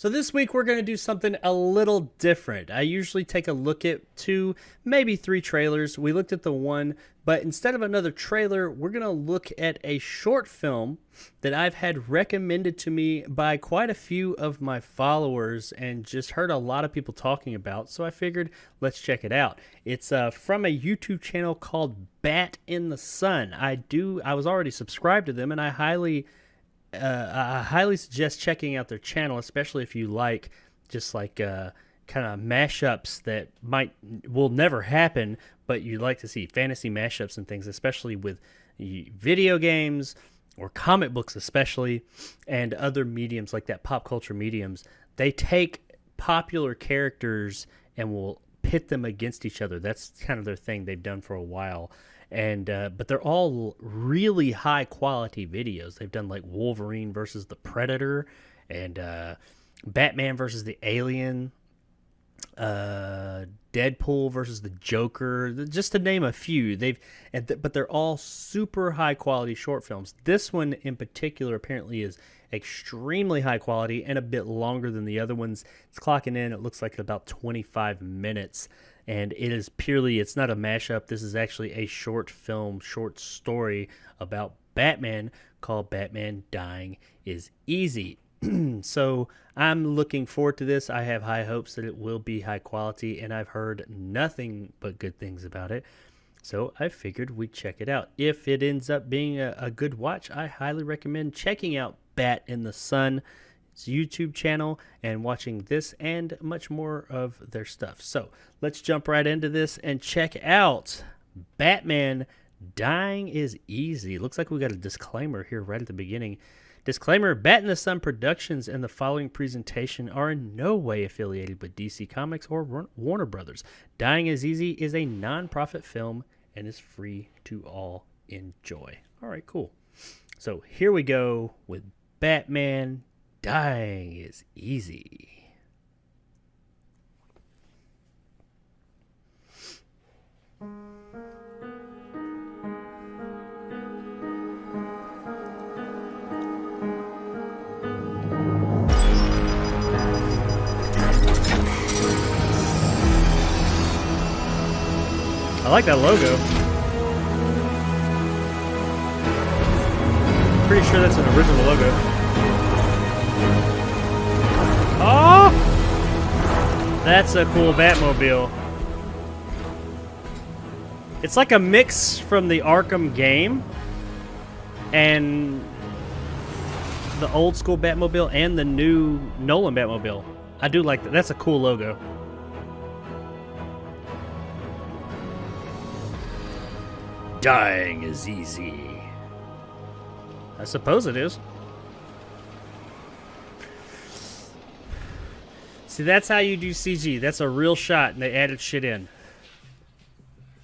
So this week we're going to do something a little different. I usually take a look at 2, maybe 3 trailers. We looked at the one, but instead of another trailer, we're going to look at a short film that I've had recommended to me by quite a few of my followers and just heard a lot of people talking about. So I figured let's check it out. It's from a YouTube channel called BatInTheSun. I was already subscribed to them, and I highly suggest checking out their channel, especially if you like just like kind of mashups that will never happen, but you like to see fantasy mashups and things, especially with video games or comic books, especially, and other mediums like that, pop culture mediums. They take popular characters and will pit them against each other. That's kind of their thing they've done for a while. And but they're all really high quality videos. They've done like Wolverine versus the Predator, and Batman versus the Alien, Deadpool versus the Joker, just to name a few. But they're all super high quality short films. This one in particular apparently is extremely high quality and a bit longer than the other ones. It's clocking in, it looks like about 25 minutes. And it's not a mashup. This is actually a short film, short story about Batman called Batman Dying is Easy. So I'm looking forward to this. I have high hopes that it will be high quality, and I've heard nothing but good things about it. So I figured we'd check it out. If it ends up being a good watch, I highly recommend checking out BatInTheSun YouTube channel and watching this and much more of their stuff. So let's jump right into this and check out Batman Dying is Easy. Looks like we got a disclaimer here right at the beginning. Disclaimer: BatInTheSun Productions and the following presentation are in no way affiliated with DC Comics or Warner Brothers. Dying is Easy is a non-profit film and is free to all enjoy. All right, cool. So here we go with Batman Dying is Easy. I like that logo. Pretty sure that's an original logo. Oh! That's a cool Batmobile. It's like a mix from the Arkham game and the old school Batmobile and the new Nolan Batmobile. I do like that. That's a cool logo. Dying is easy. I suppose it is. See, that's how you do CG. That's a real shot, and they added shit in.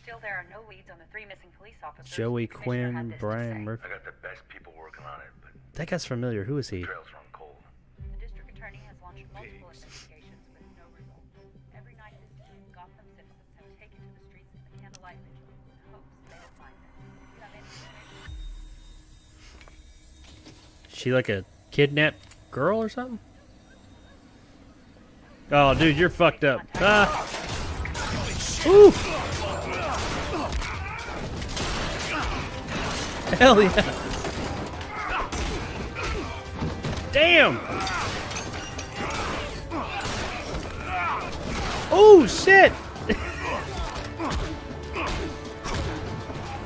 Still, there are no leads on the 3 missing police officers. Joey Quinn, Brian Murphy. I got the best people working on it, but That guy's familiar. Who is he? the trails run cold. The district attorney has launched multiple investigations with no results. Every night this week, Gotham citizens have taken to the streets of the candlelight vigil in hopes they will find them. Do you have any information? She like a kidnapped girl or something? Oh, dude, you're fucked up. Ah. Ooh. Hell yeah. Damn. Oh, shit.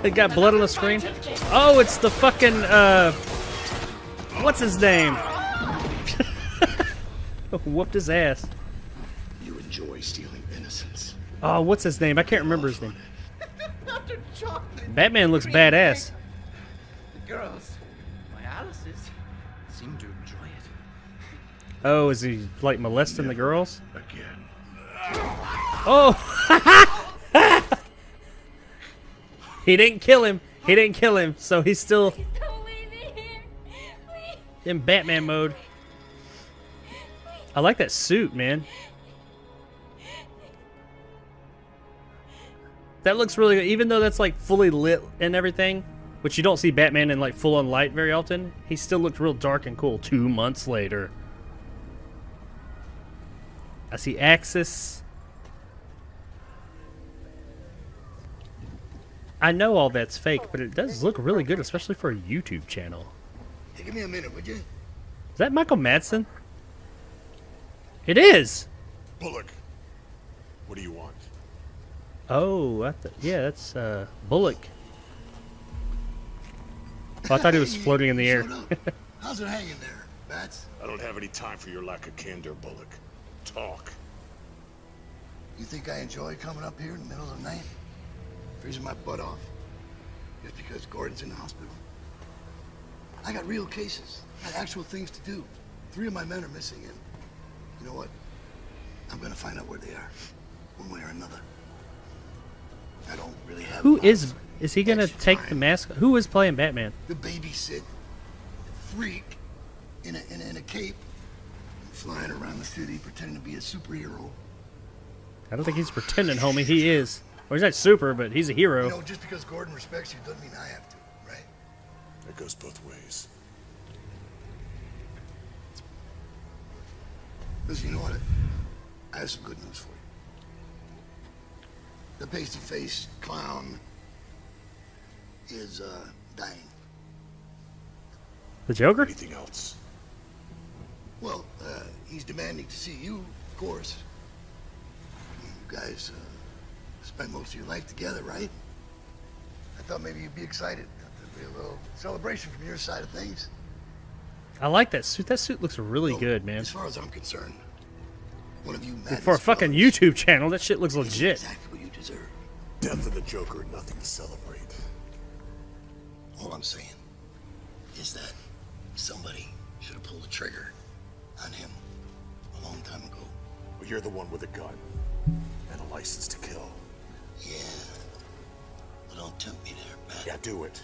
It got blood on the screen. Oh, it's the fucking, what's his name? Whooped his ass. You enjoy stealing innocence. Oh, what's his name? I can't remember his name. Batman looks badass. The girls, my Alice's, seem to enjoy it. Oh, is he like molesting the girls? Again. Oh! He didn't kill him. He didn't kill him, so he's still Don't leave me here. Please. in Batman mode. I like that suit, man. That looks really good. Even though that's like fully lit and everything, which you don't see Batman in like full on light very often, he still looked real dark and cool 2 months later. I see Axis. I know all that's fake, but it does look really good, especially for a YouTube channel. Hey, give me a minute, would you? Is that Michael Madsen? It is! Bullock, what do you want? Oh, yeah, that's Bullock. Oh, I thought he was floating in the air. Showed up. How's it hanging there, Bats? I don't have any time for your lack of candor, Bullock. Talk. You think I enjoy coming up here in the middle of the night? Freezing my butt off? Just because Gordon's in the hospital? I got real cases. I got actual things to do. 3 of my men are missing, and you know what? I'm gonna find out where they are, one way or another. I don't really have. Who is he gonna extra take the time. mask? Who is playing Batman? The babysit freak in a cape, flying around the city pretending to be a superhero. I don't think he's pretending, homie. He is. Well, he's not super, but he's a hero. You know, just because Gordon respects you doesn't mean I have to, right? It goes both ways. Listen, you know what? I have some good news for you. The pasty-faced clown is dying. The Joker? Anything else? Well, he's demanding to see you, of course. You guys spent most of your life together, right? I thought maybe you'd be excited. There'd be a little celebration from your side of things. I like that suit. That suit looks really So, good, man. As far as I'm concerned, one of you For a fucking YouTube channel, that shit looks legit. exactly what you deserve. Death of the Joker, nothing to celebrate. All I'm saying is that somebody should have pulled the trigger on him a long time ago. Well, you're the one with a gun and a license to kill. Yeah. But don't tempt me there, Bat. Yeah, do it.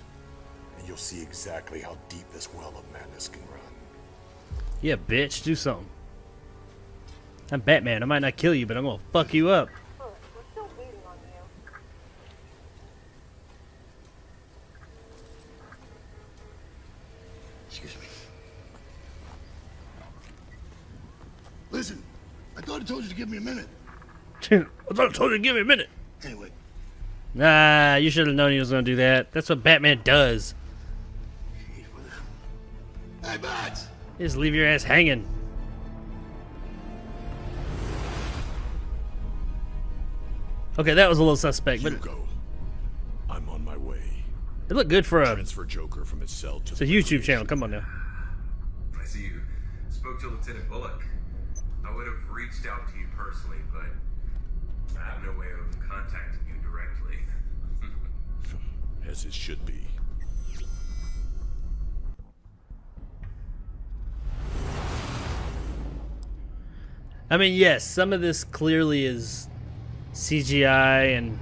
And you'll see exactly how deep this well of madness can run. Yeah, bitch, do something. I'm Batman. I might not kill you, but I'm gonna fuck you up. Bullock, we're still waiting on you. Excuse me. Listen, I thought I told you to give me a minute. I thought I told you to give me a minute. Anyway, Nah, you should have known he was gonna do that. That's what Batman does. geez, what the... Hey, Bats! Just leave your ass hanging. Okay, that was a little suspect, but Hugo, I'm on my way. it looked good for a Transfer Joker from its cell to it's a YouTube channel. Come on now. I see you spoke to Lieutenant Bullock. I would have reached out to you personally, but I have no way of contacting you directly. As it should be. I mean, yes, some of this clearly is CGI and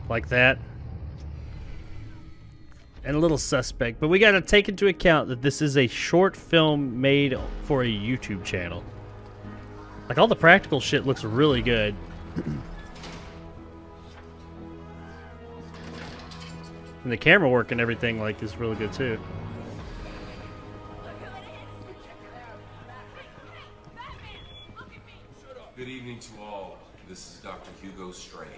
like that. And a little suspect, but we got to take into account that this is a short film made for a YouTube channel. Like, all the practical shit looks really good. And the camera work and everything, like, is really good too. Good evening to all. This is Dr. Hugo Strange.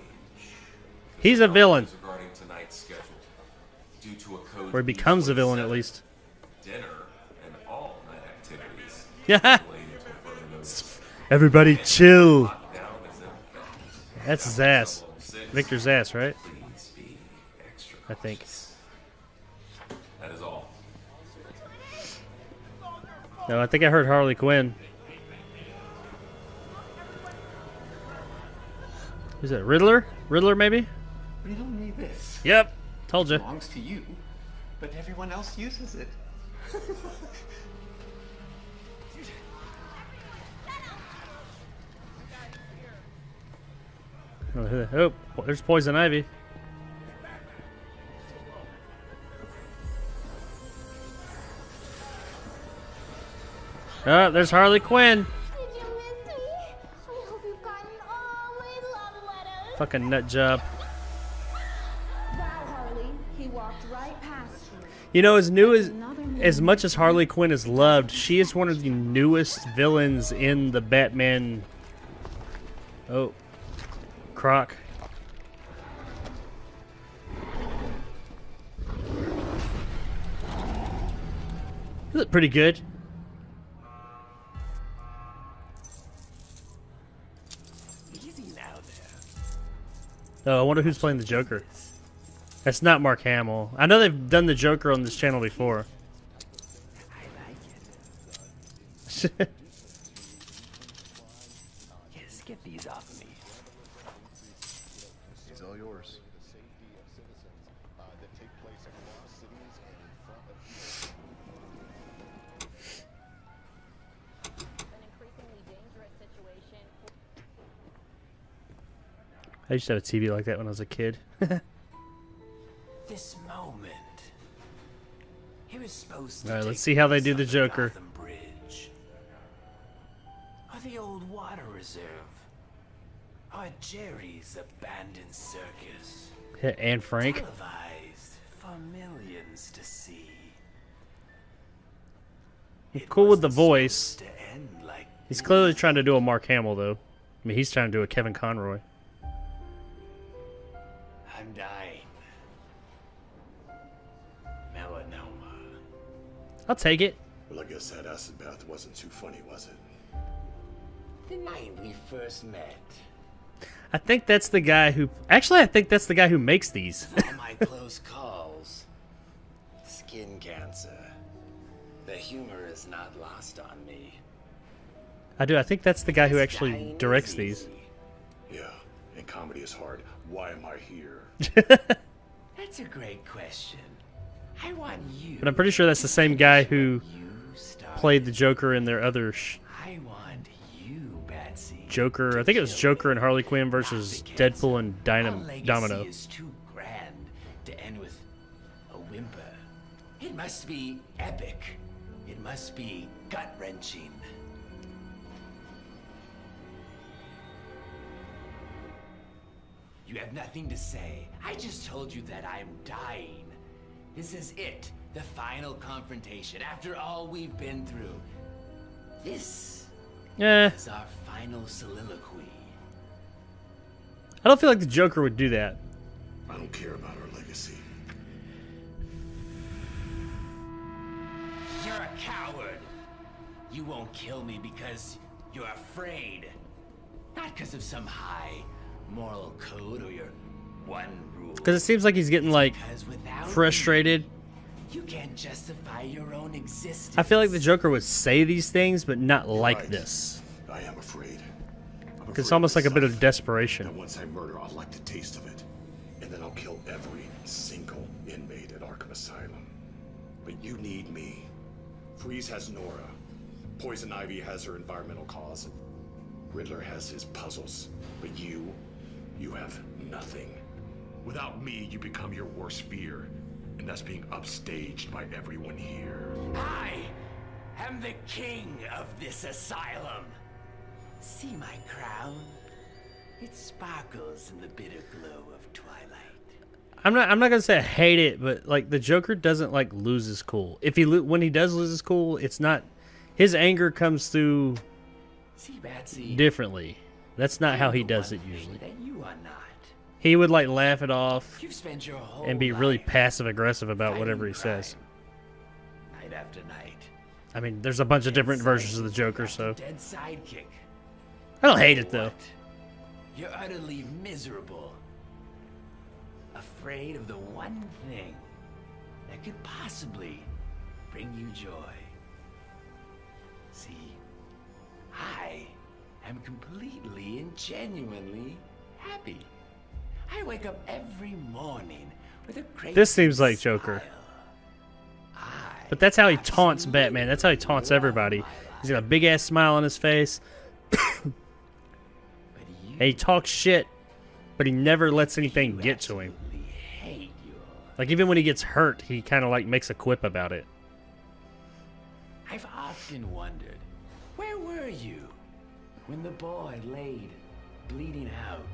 He's a villain. Regarding tonight's schedule, due to a code Or he becomes a villain, at B27, least. dinner and all night activities. Yeah. delayed until further notice. Everybody chill. Lockdown is in effect. That's his ass. Level 6, Victor's ass, right? please be extra I think. cautious. That is all. No, I think I heard Harley Quinn. Who's that? Riddler? Riddler, maybe? But you don't need this. Yep. Told you. It belongs to you, but everyone else uses it. Oh, there's Poison Ivy. Oh, there's Harley Quinn. Did you miss me? I hope you've gotten all my love letters. Fucking nut job. Wow, Harley, he walked right past you. You know, as much as Harley Quinn is loved, she is one of the newest villains in the Batman Oh. Croc. You look pretty good. Easy now there. Oh, I wonder who's playing the Joker. That's not Mark Hamill. I know they've done the Joker on this channel before. I like it. Yes, get these off me. It's all yours. An increasingly dangerous situation. I used to have a TV like that when I was a kid. This moment. He was supposed to. All right, let's take see how they place do on the Joker. Gotham Bridge. Or the old water reserve. Or Jerry's abandoned circus. And Frank. Televised for millions to see. Cool with the Wasn't voice. supposed to end like He's clearly trying to do a Mark Hamill, though. I mean, he's trying to do a Kevin Conroy. I'm dying. Melanoma. I'll take it. Well, I guess that acid bath wasn't too funny, was it? The night we first met. I think that's the guy who... Actually, I think that's the guy who makes these. All my close calls. Skin cancer. The humor is not lost on me. I do. I think that's the guy who This actually dying directs is these. easy. Yeah, and comedy is hard. Why am I here? That's a great question. I want you. But I'm pretty sure that's the same guy who You start. played the Joker in their other I want you, Batsy. Joker. I think it was Joker and Harley Quinn versus Deadpool and Domino. Is too grand to end with a whimper. It must be epic. It must be gut-wrenching. You have nothing to say. I just told you that I'm dying. This is it. The final confrontation. After all we've been through. This Eh, is our final soliloquy. I don't feel like the Joker would do that. I don't care about our legacy. You're a coward. You won't kill me because you're afraid. Not because of some high moral code or your one rule. Because it seems like he's getting, like, Because without frustrated. me, you can't justify your own existence. I feel like the Joker would say these things, but not like Right. this. I am afraid. I'm It's afraid almost like a bit of myself. desperation. That once I murder, I'll like the taste of it. And then I'll kill every single inmate at Arkham Asylum. But you need me. Freeze has Nora. Poison Ivy has her environmental cause. And Riddler has his puzzles. But you have nothing. Without me, you become your worst fear. And that's being upstaged by everyone here. I am the king of this asylum. See my crown? It sparkles in the bitter glow of twilight. I'm not gonna say I hate it, but like the Joker doesn't like lose his cool. If when he does lose his cool, it's not his anger comes through See, Batsy? differently. That's not how he I'm does the it one usually. thing That you are not. He would like laugh it off You've spent your whole and be really life passive aggressive about fighting whatever he crime, says. Night after night. I mean, there's a bunch of different Dead versions of the sidekick Joker, after so Dead sidekick. I don't hate it though. What? You're utterly miserable. Afraid of the one thing that could possibly bring you joy. See, I am completely and genuinely happy. I wake up every morning with a great This seems like Joker. smile. But that's how he taunts Batman. That's how he taunts everybody. He's got a big ass smile on his face. And he talks shit, but he never lets anything get to him. Hate your Like even when he gets hurt, he kind of like makes a quip about it. I've often wondered, where were you when the boy laid bleeding out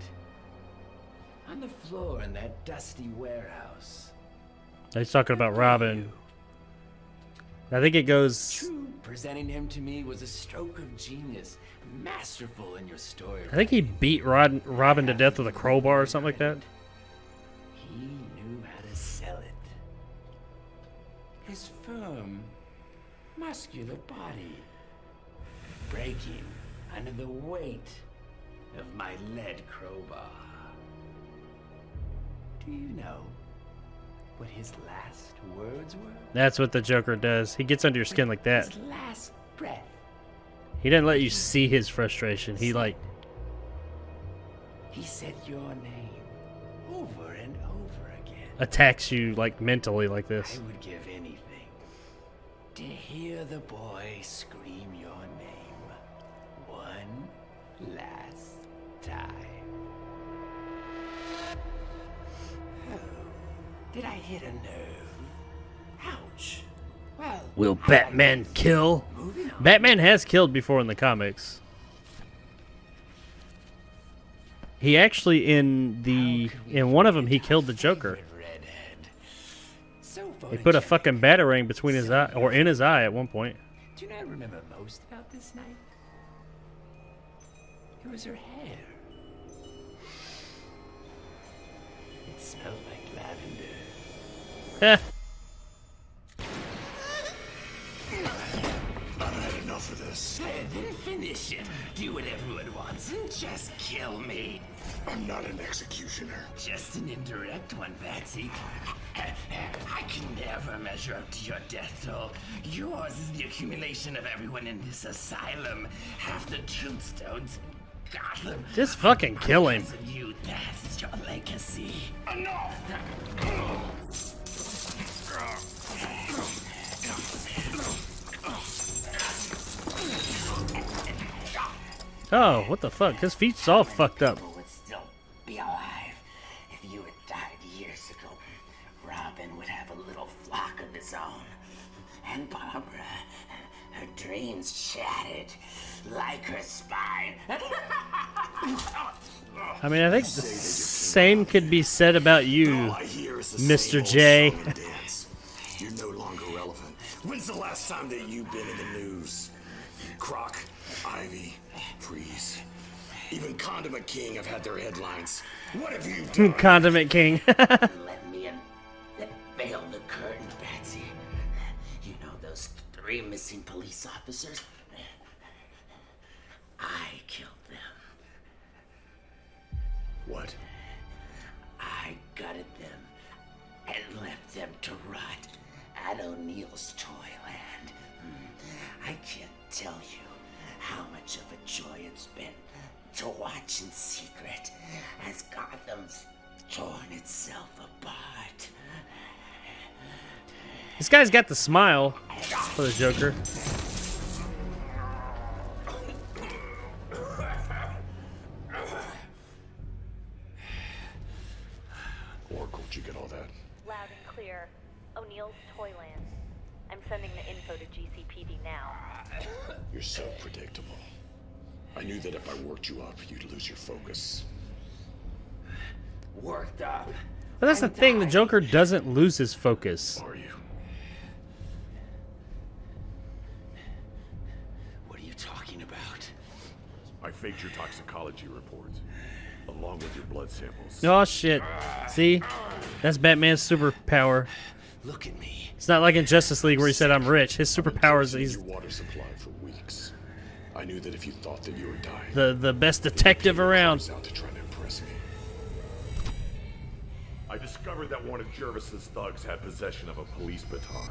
on the floor in that dusty warehouse? He's talking about Robin. I think it goes True Presenting him to me was a stroke of genius, masterful in your story. I think he beat Robin to death with a crowbar or something like that. He knew how to sell it. His firm, muscular body, breaking under the weight of my lead crowbar. Do you know what his last words were? That's what the Joker does. He gets under your skin like that. His last breath. He didn't let you see his frustration. He He said your name over and over again. attacks you like mentally like this. I would give anything to hear the boy scream your name one last time. Oh, did I hit a nerve? Ouch. Well, Will Batman kill? Batman has killed before in the comics. He actually in one of them he killed the Joker. He put a fucking batarang between his eye or in his eye at one point. Do you know what I remember most about this night? It was her hair. It smelled like lavender. I've had enough of this. Then finish it. Do what everyone wants and just kill me. I'm not an executioner. Just an indirect one, Patsy. I can never measure up to your death toll. Yours is the accumulation of everyone in this asylum. Half the tombstones in Gotham. Just fucking kill him. Because of you, that's your legacy. Enough! Oh, what the fuck? His feet's all fucked up. Would still be alive. If you had died years ago, Robin would have a little flock of his own. And Barbara, her dreams shattered like her spine. I mean, I think the same could be said about you, All I hear is the Mr. same old J. song and dance. You're no longer relevant. When's the last time that you've been in the news? Croc, Ivy, Freeze. Even Condiment King have had their headlines. What have you done? Condiment King. Let me in. Veil the curtain, Patsy. You know those 3 missing police officers? I killed them. What? I gutted them and left them to rot at O'Neill's Toyland. I can't tell you how much of a joy it's been to watch in secret as Gotham's torn itself apart. This guy's got the smile for the Joker. Oracle, did you get all that? Loud and clear. O'Neill's Toyland. I'm sending the info to GCPD now. You're so predictable. I knew that if I worked you up, you'd lose your focus. Worked up. But that's the thing, the Joker doesn't lose his focus. Are you? What are you talking about? I faked your toxicology report, along with your blood samples. Oh shit. See? That's Batman's superpower. Look at me. It's not like in Justice League where he said I'm rich. His superpower is he's your water supply for weeks. I knew that if you thought that you were dying, the best detective around. out to try to impress me. I discovered that one of Jervis's thugs had possession of a police baton.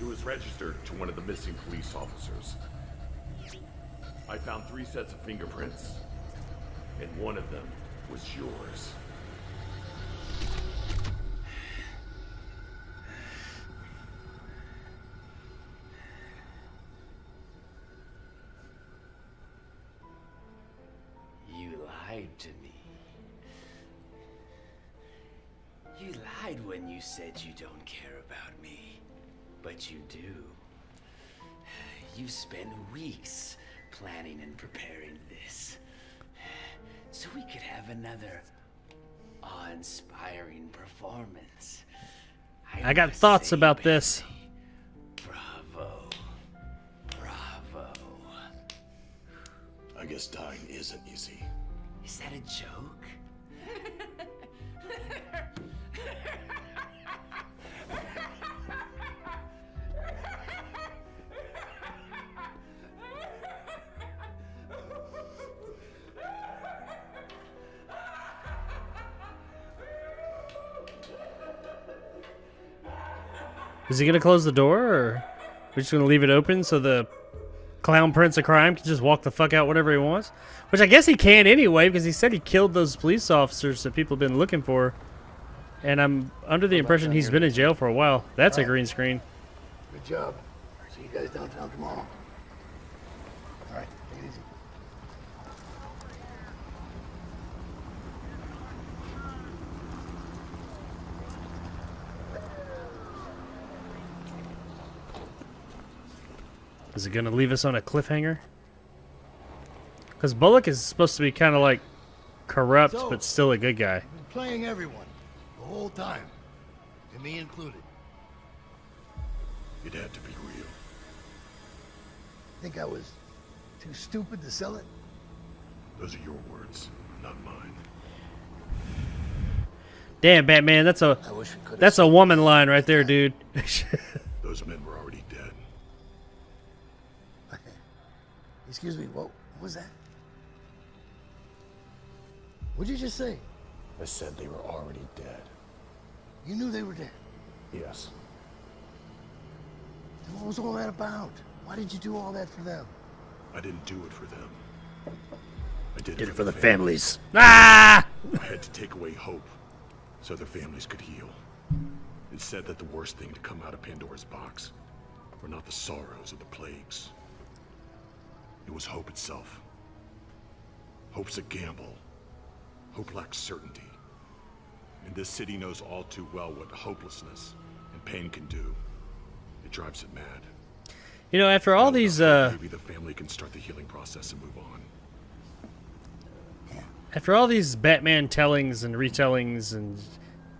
It was registered to one of the missing police officers. I found 3 sets of fingerprints, and one of them was yours. You lied to me. You lied when you said you don't care about me. But you do. You spent weeks planning and preparing this. So we could have another awe-inspiring performance. I got must thoughts say, about Patsy, this. Bravo. Because dying isn't easy. Is that a joke? Is he gonna close the door, or we're just gonna leave it open so the clown prince of crime can just walk the fuck out whatever he wants? Which I guess he can anyway, because he said he killed those police officers that people have been looking for. And I'm under the impression he's been in jail for a while. That's a green screen. Good job. See you guys downtown tomorrow. All right, take it easy. Is it gonna leave us on a cliffhanger? Because Bullock is supposed to be kind of like corrupt, but still a good guy. I've been playing everyone the whole time, and me included. It had to be real. Think I was too stupid to sell it? Those are your words, not mine. Damn, Batman, that's I wish we could. a woman line right there, dude. Those men were already dead. Excuse me, what was that? What'd you just say? I said they were already dead. You knew they were dead. Yes. Then what was all that about? Why did you do all that for them? I didn't do it for them. I did Did it it for the families. families. Ah! I had to take away hope so their families could heal. It said that the worst thing to come out of Pandora's box were not the sorrows of the plagues. It was hope itself. Hope's a gamble. Hope lacks certainty. And this city knows all too well what hopelessness and pain can do. It drives it mad. You know, after all these, maybe the family can start the healing process and move on. after all these Batman tellings and retellings, and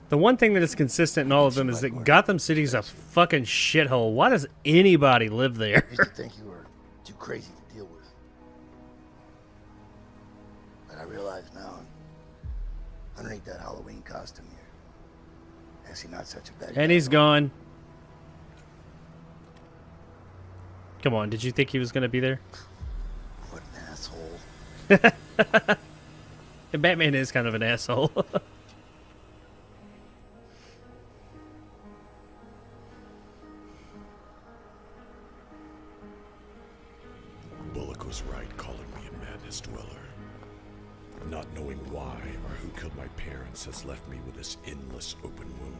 the one thing that is consistent in all of them is that Gotham City's a fucking shithole. Why does anybody live there? I used to think you were too crazy to deal with. But I realize now, underneath that Halloween costume, you're actually not such a bad guy. And he's gone. Come on, did you think he was going to be there? What an asshole. And Batman is kind of an asshole. Bullock was right calling me a madness dweller. Not knowing why or who killed my parents has left me with this endless open wound.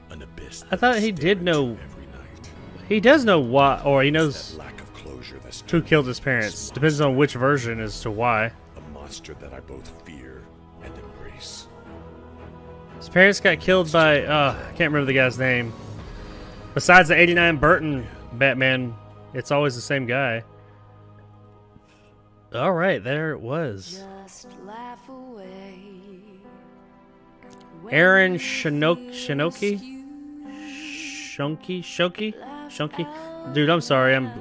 An abyss. I thought he did know. Every night. He does know why, or he knows That lack of closure that's who killed his parents. Depends on which version as to why. a monster that I both fear and embrace. His parents got killed by, I can't remember the guy's name. Besides the 89 Burton Batman, it's always the same guy. All right, there it was. Just laugh away. Aaron Shinoki? Shunky? Dude, I'm sorry, I'm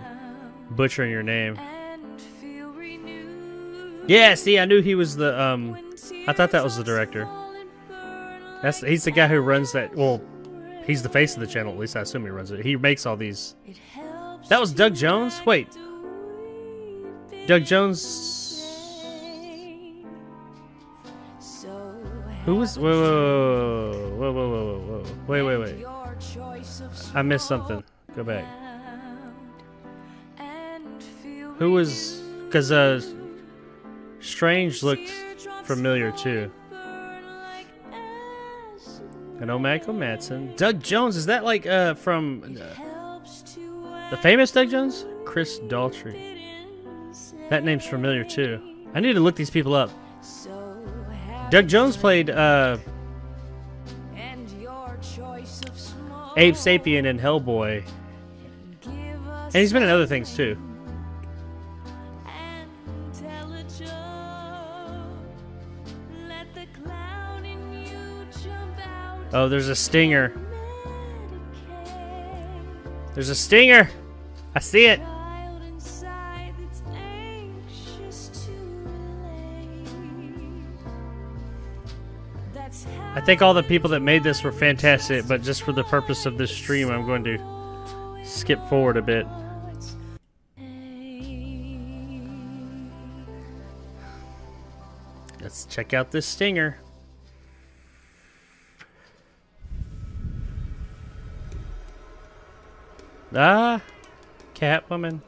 butchering your name. Yeah, see, I knew he was the, I thought that was the director. He's the guy who runs that, well, he's the face of the channel, at least I assume he runs it. He makes all these. That was Doug Jones? Wait. Doug Jones. Who was? Whoa. Wait. I missed something. Go back. Who was? Because Strange looked familiar too. I know Michael Madsen. Doug Jones, is that like from the famous Doug Jones? Chris Daltrey. That name's familiar too. I need to look these people up. Doug Jones played Abe Sapien in Hellboy. And he's been in other things too. Oh, there's a stinger. There's a stinger. I see it. I think all the people that made this were fantastic, but just for the purpose of this stream, I'm going to skip forward a bit. Let's check out this stinger. Ah, Catwoman.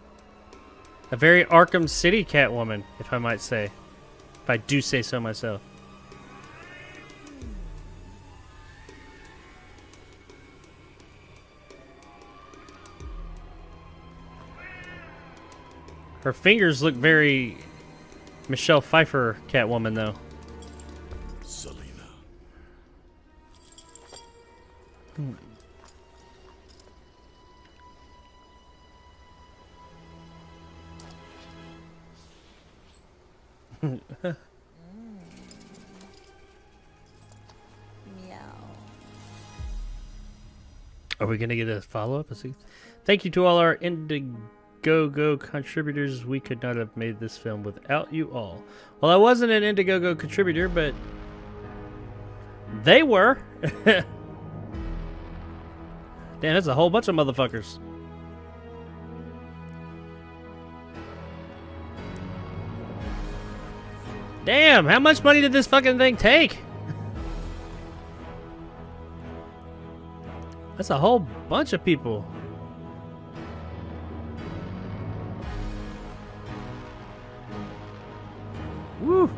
A very Arkham City Catwoman, if I might say. If I do say so myself. Her fingers look very Michelle Pfeiffer Catwoman, though. Selena. Are we going to get a follow-up? Thank you to all our Indiegogo contributors. We could not have made this film without you all. Well, I wasn't an Indiegogo contributor, but they were. Damn, that's a whole bunch of motherfuckers. Damn, how much money did this fucking thing take? That's a whole bunch of people. Woo.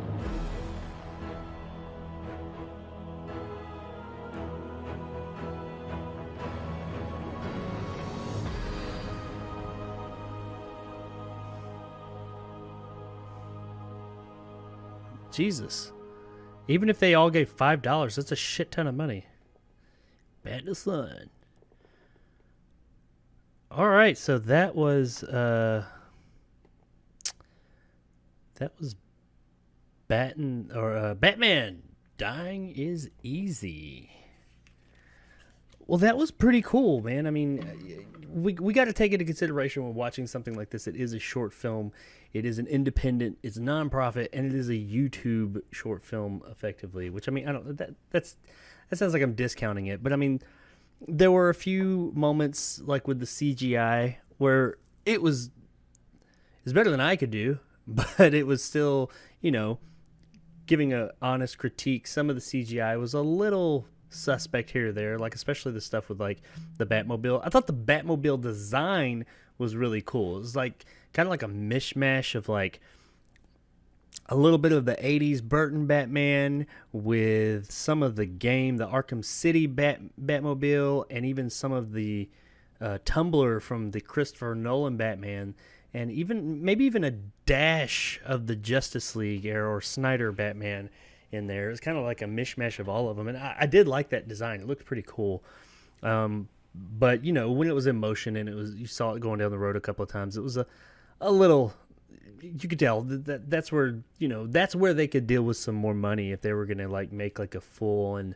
Jesus. Even if they all gave $5, that's a shit ton of money. BatInTheSun. All right, so that was Batman Dying is Easy. Well, that was pretty cool, man. I mean, we got to take into consideration when watching something like this. It is a short film. It is an independent. It's a nonprofit, and it is a YouTube short film, effectively. Which, I mean, I don't. That sounds like I'm discounting it, but I mean, there were a few moments like with the CGI where it's better than I could do, but it was still, you know, giving a honest critique. Some of the CGI was a little suspect here or there, like especially the stuff with like the Batmobile. I thought the Batmobile design was really cool. It was like kind of like a mishmash of like a little bit of the 80s Burton Batman with some of the Arkham City Batmobile, and even some of the Tumbler from the Christopher Nolan Batman, and maybe even a dash of the Justice League era or Snyder Batman in there. It's kind of like a mishmash of all of them, and I did like that design. It looked pretty cool. But you know, when it was in motion and you saw it going down the road a couple of times, it was a little. You could tell that's where, you know, that's where they could deal with some more money if they were gonna like make like a full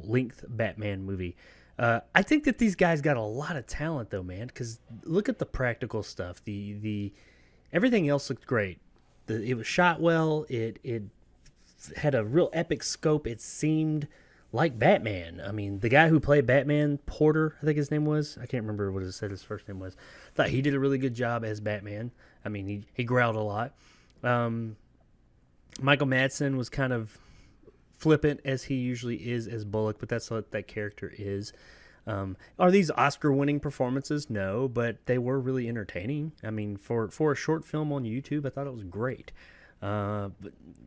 length Batman movie. I think that these guys got a lot of talent though, man. Because look at the practical stuff. The everything else looked great. It was shot well. It had a real epic scope. It seemed like Batman. I mean, the guy who played Batman, Porter, I think his name was. I can't remember what his first name was. Thought he did a really good job as Batman. I mean, he growled a lot. Michael Madsen was kind of flippant as he usually is as Bullock, but that's what that character is. Are these Oscar-winning performances? No, but they were really entertaining. I mean, for a short film on YouTube, I thought it was great. But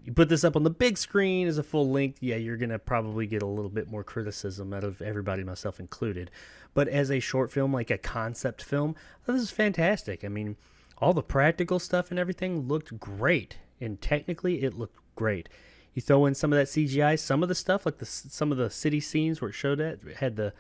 you put this up on the big screen as a full length, yeah, you're going to probably get a little bit more criticism out of everybody, myself included. But as a short film, like a concept film, this is fantastic. I mean, all the practical stuff and everything looked great. And technically, it looked great. You throw in some of that CGI, some of the stuff, like some of the city scenes where it showed it had the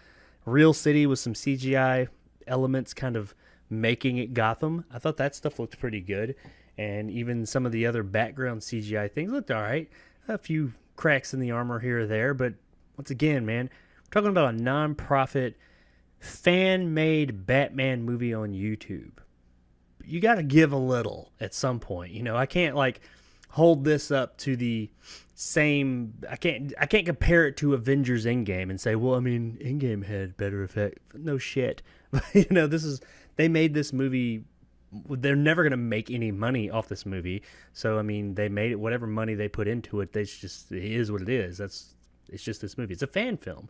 real city with some CGI elements kind of making it Gotham. I thought that stuff looked pretty good. And even some of the other background CGI things looked all right. A few cracks in the armor here or there. But once again, man, we're talking about a non-profit, fan-made Batman movie on YouTube. You got to give a little at some point. You know, I can't like hold this up to the same. I can't compare it to Avengers Endgame and say, well, I mean, Endgame had better effect. No shit. You know, they made this movie. They're never gonna make any money off this movie. So I mean, they made it. Whatever money they put into it, it is what it is. It's just this movie. It's a fan film.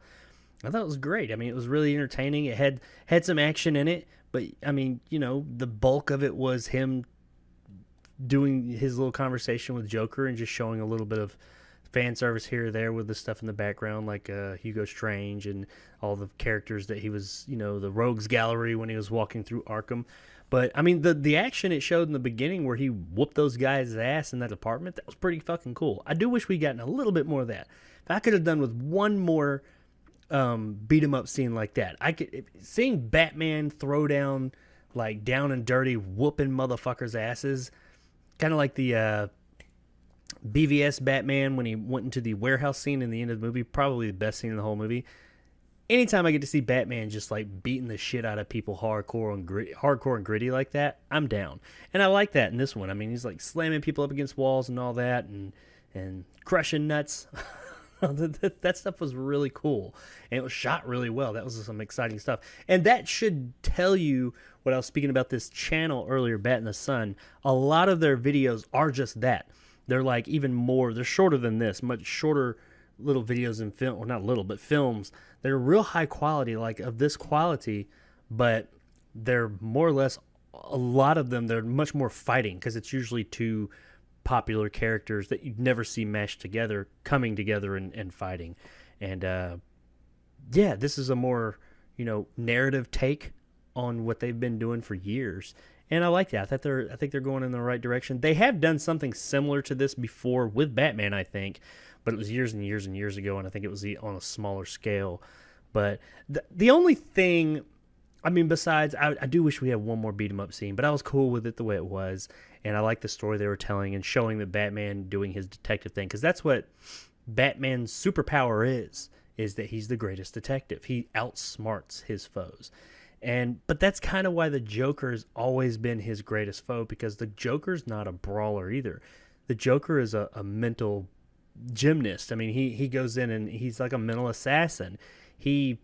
I thought it was great. I mean, it was really entertaining. It had some action in it, but I mean, you know, the bulk of it was him doing his little conversation with Joker and just showing a little bit of fan service here or there with the stuff in the background, like Hugo Strange and all the characters that he was, you know, the Rogues Gallery when he was walking through Arkham. But I mean, the action it showed in the beginning where he whooped those guys' ass in that apartment, that was pretty fucking cool. I do wish we'd gotten a little bit more of that. If I could have done with one more beat 'em up scene like that, seeing Batman throw down, like, down and dirty, whooping motherfuckers' asses, kind of like the BVS Batman when he went into the warehouse scene in the end of the movie, probably the best scene in the whole movie. Anytime I get to see Batman just like beating the shit out of people hardcore and gritty like that, I'm down. And I like that in this one. I mean, he's like slamming people up against walls and all that, and crushing nuts. That stuff was really cool, and it was shot really well. That was some exciting stuff, and that should tell you what I was speaking about this channel earlier, BatInTheSun. A lot of their videos are just that. They're like even more. They're shorter than this, much shorter little videos in film, or not little, but films. They're real high quality, like of this quality, but they're more or less, a lot of them, they're much more fighting, because it's usually two popular characters that you'd never see meshed together, coming together and fighting. And yeah, this is a more, you know, narrative take on what they've been doing for years. And I like that. I think they're going in the right direction. They have done something similar to this before with Batman, I think, but it was years and years and years ago, and I think it was on a smaller scale. But the only thing, I mean, besides, I do wish we had one more beat-em-up scene, but I was cool with it the way it was, and I like the story they were telling and showing that Batman doing his detective thing, because that's what Batman's superpower is that he's the greatest detective. He outsmarts his foes. But that's kind of why the Joker's always been his greatest foe, because the Joker's not a brawler either. The Joker is a mental gymnast. I mean, he goes in and he's like a mental assassin. He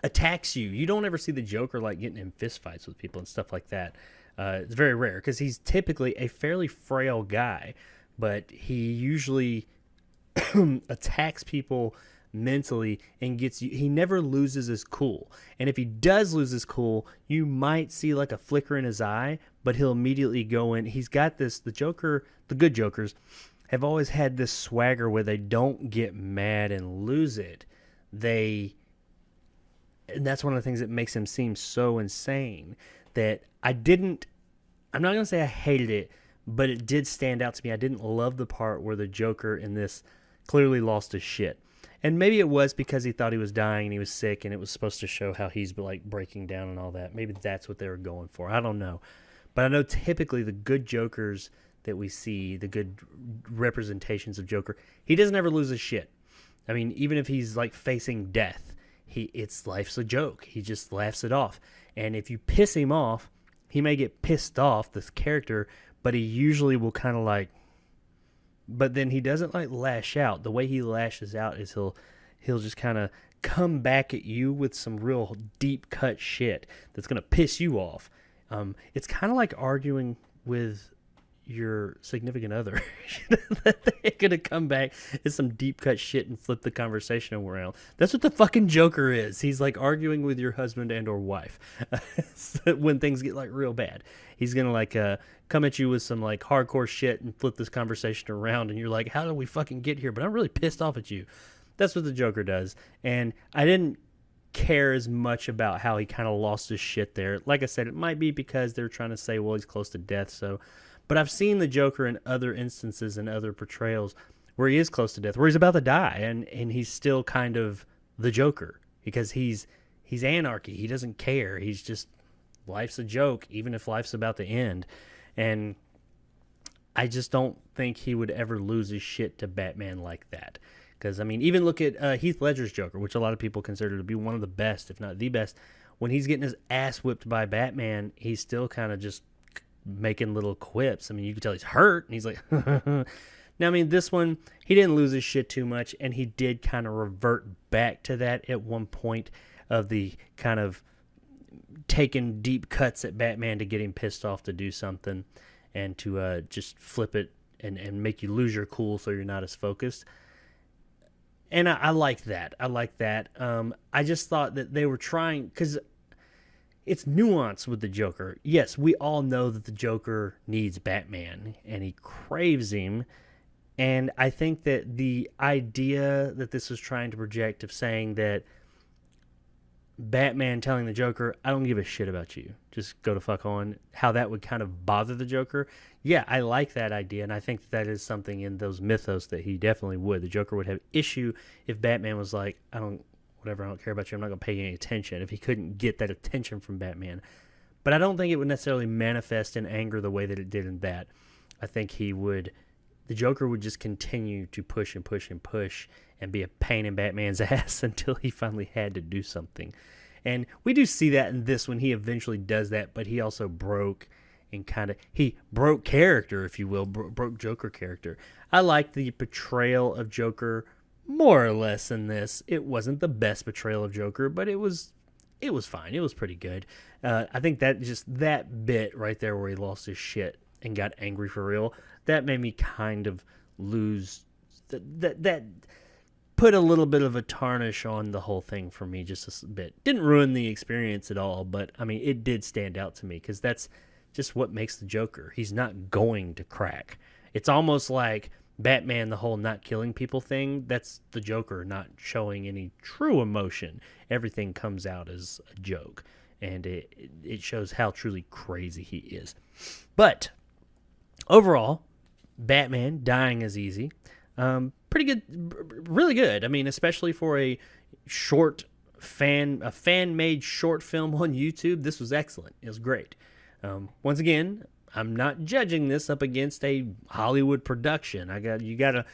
attacks you. You don't ever see the Joker like getting in fistfights with people and stuff like that. It's very rare, because he's typically a fairly frail guy, but he usually attacks people mentally and gets you. He never loses his cool, and if he does lose his cool, you might see like a flicker in his eye, but he'll immediately go in. He's got this, the Joker, the good Jokers have always had this swagger where they don't get mad and lose it. And that's one of the things that makes him seem so insane, that I'm not going to say I hated it, but it did stand out to me. I didn't love the part where the Joker in this clearly lost his shit. And maybe it was because he thought he was dying and he was sick, and it was supposed to show how he's like breaking down and all that. Maybe that's what they were going for. I don't know. But I know typically the good Jokers that we see, the good representations of Joker, he doesn't ever lose his shit. I mean, even if he's like facing death, life's a joke. He just laughs it off. And if you piss him off, he may get pissed off, this character, but he usually will kind of like, but then he doesn't like lash out. The way he lashes out is he'll just kind of come back at you with some real deep cut shit that's going to piss you off. It's kind of like arguing with your significant other. They're going to come back with some deep cut shit and flip the conversation around. That's what the fucking Joker is. He's like arguing with your husband and or wife when things get like real bad. He's going to like come at you with some like hardcore shit and flip this conversation around, and you're like, how did we fucking get here? But I'm really pissed off at you. That's what the Joker does. And I didn't care as much about how he kind of lost his shit there. Like I said, it might be because they're trying to say, well, he's close to death, so. But I've seen the Joker in other instances and other portrayals where he is close to death, where he's about to die, and he's still kind of the Joker, because he's anarchy. He doesn't care. He's just, life's a joke, even if life's about to end. And I just don't think he would ever lose his shit to Batman like that. Because, I mean, even look at Heath Ledger's Joker, which a lot of people consider to be one of the best, if not the best. When he's getting his ass whipped by Batman, he's still kind of just making little quips. I mean, you could tell he's hurt, and he's like, now, I mean, this one, he didn't lose his shit too much, and he did kind of revert back to that at one point of the kind of taking deep cuts at Batman to get him pissed off to do something and to just flip it and make you lose your cool so you're not as focused. And I like that. I like that. I just thought that they were trying, because it's nuance with the Joker. Yes, we all know that the Joker needs Batman, and he craves him. And I think that the idea that this was trying to project of saying that Batman telling the Joker, I don't give a shit about you, just go to fuck on, how that would kind of bother the Joker. Yeah, I like that idea, and I think that is something in those mythos that he definitely would. The Joker would have issue if Batman was like, I don't care about you, I'm not going to pay you any attention, if he couldn't get that attention from Batman. But I don't think it would necessarily manifest in anger the way that it did in that. I think the Joker would just continue to push and push and push and be a pain in Batman's ass until he finally had to do something. And we do see that in this when he eventually does that, but he also broke character, if you will, broke Joker character. I like the portrayal of Joker more or less in this. It wasn't the best portrayal of Joker, but it was fine. It was pretty good. I think that just that bit right there where he lost his shit and got angry for real, that made me kind of lose that put a little bit of a tarnish on the whole thing for me, just a bit. Didn't ruin the experience at all, but I mean, it did stand out to me because that's just what makes the Joker. He's not going to crack. It's almost like Batman, the whole not killing people thing, that's the Joker not showing any true emotion. Everything comes out as a joke, and it shows how truly crazy he is. But overall, Batman dying is easy. Pretty good, really good. I mean, especially for a fan-made short film on YouTube, this was excellent. It was great. Once again, I'm not judging this up against a Hollywood production. You gotta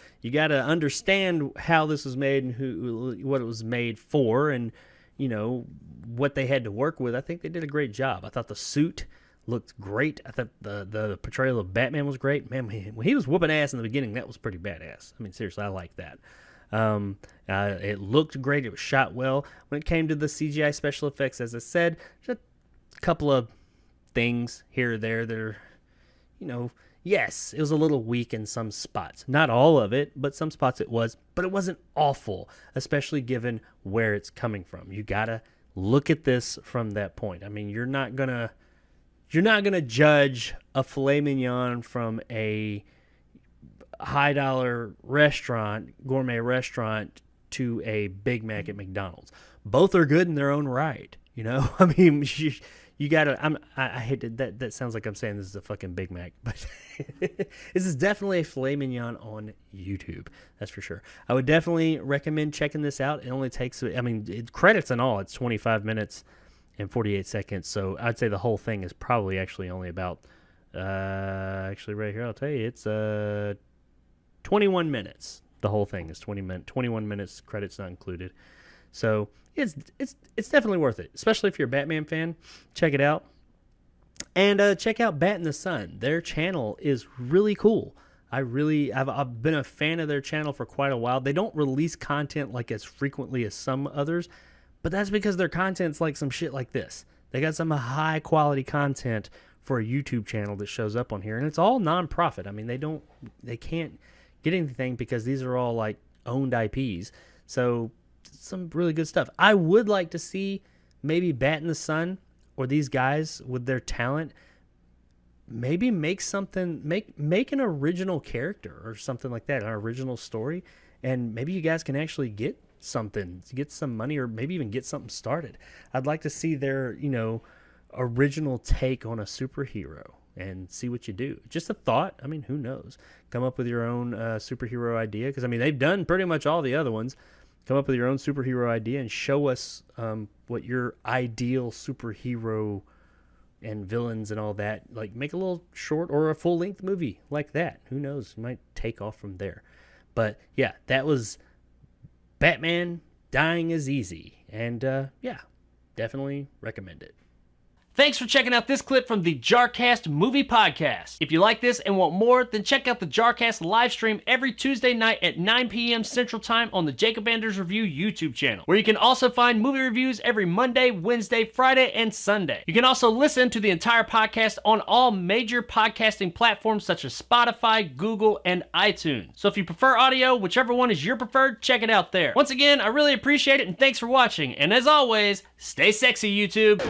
understand how this was made and what it was made for, and you know what they had to work with. I think they did a great job. I thought the suit looked great. I thought the portrayal of Batman was great. Man, when he was whooping ass in the beginning, that was pretty badass. I mean, seriously, I like that. It looked great. It was shot well. When it came to the CGI special effects, as I said, just a couple of things here or there that are, yes, it was a little weak in some spots. Not all of it, but some spots it was. But it wasn't awful, especially given where it's coming from. You gotta look at this from that point. I mean, you're not gonna judge a filet mignon from a high-dollar restaurant, gourmet restaurant, to a Big Mac at McDonald's. Both are good in their own right, I mean, you gotta. I hate that. That sounds like I'm saying this is a fucking Big Mac, but this is definitely a filet mignon on YouTube. That's for sure. I would definitely recommend checking this out. It only takes, credits and all, it's 25 minutes and 48 seconds. So I'd say the whole thing is probably actually only about, right here, I'll tell you, it's 21 minutes. The whole thing is 21 minutes, credits not included. So it's definitely worth it, especially if you're a Batman fan. Check it out. And check out BatInTheSun. Their channel is really cool. I've been a fan of their channel for quite a while. They don't release content like as frequently as some others, but that's because their content's like some shit like this. They got some high quality content for a YouTube channel that shows up on here, and it's all non-profit. I mean, they can't get anything because these are all like owned IPs. So some really good stuff. I would like to see maybe BatInTheSun or these guys with their talent maybe make an original character or something like that, an original story, and maybe you guys can actually get some money, or maybe even get something started. I'd like to see their, original take on a superhero and see what you do. Just a thought. I mean, who knows? Come up with your own superhero idea, because they've done pretty much all the other ones. Come up with your own superhero idea and show us what your ideal superhero and villains and all that. Like, make a little short or a full-length movie like that. Who knows? You might take off from there. But yeah, that was Batman Dying is Easy. And yeah, definitely recommend it. Thanks for checking out this clip from the JarCast Movie Podcast. If you like this and want more, then check out the JarCast live stream every Tuesday night at 9 p.m. Central Time on the Jacob Anders Review YouTube channel, where you can also find movie reviews every Monday, Wednesday, Friday, and Sunday. You can also listen to the entire podcast on all major podcasting platforms such as Spotify, Google, and iTunes. So if you prefer audio, whichever one is your preferred, check it out there. Once again, I really appreciate it, and thanks for watching. And as always, stay sexy, YouTube.